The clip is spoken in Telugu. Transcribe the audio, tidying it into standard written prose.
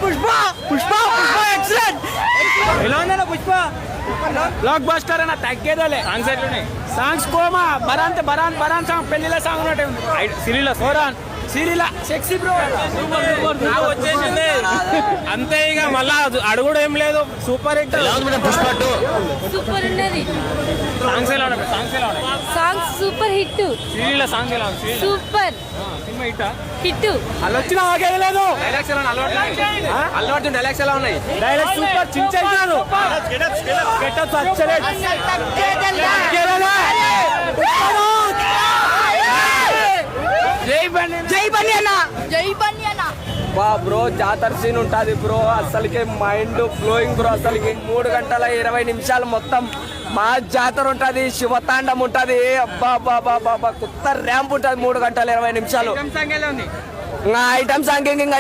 పుష్ప పుష్ప పుష్ప ఎక్సలెంట్. ఎలా ఉందన్న పుష్ప? బ్లాక్ బస్టర్ అన్న, తగ్గేదోలే. సాంగ్స్ ఎట్లున్నాయి? Songs coma బరాంత్ Baran Baran song పెళ్లిలో సాంగ్ ఉన్నట్టే ఉంది. సిరిలా సోరాన్ సిరిలా సెక్సీ బ్రో వచ్చేసింది అంతే. ఇక మళ్ళా అడుగుడు ఏం లేదు. Super hit. పుష్ప సూపర్ ఉన్నది. సాంగ్స్ ఎలా ఉన్నాయి? సాంగ్స్ ఎలా ఉన్నాయి? Songs super hit. సిరిలా సాంగ్ ఎలా ఉంది? Super cinema hit. హిట్. అలా వచ్చిన ఆగేది లేదు. డైలాగ్స్ ఎలా అలవాటు డైలాగ్స్ ఎలా ఉన్నాయి? డైరెక్ట్ సూపర్ చించేసినారు. గెటప్ అచ్చలే. జై బన్నీ అన్న. బా బ్రో జాతర సీన్ ఉంటుంది బ్రో. అసలుకి మైండ్ బ్లోయింగ్ బ్రో. అసలుకి 3 గంటల 20 నిమిషాలు మొత్తం మా జాతర ఉంటుంది. శివతాండం ఉంటుంది. అబ్బా బాబా బాబా కొత్త ర్యాంప్ ఉంటుంది. 3 గంటల 20 నిమిషాలు. ఐటమ్ సాంగ్ ఇంకా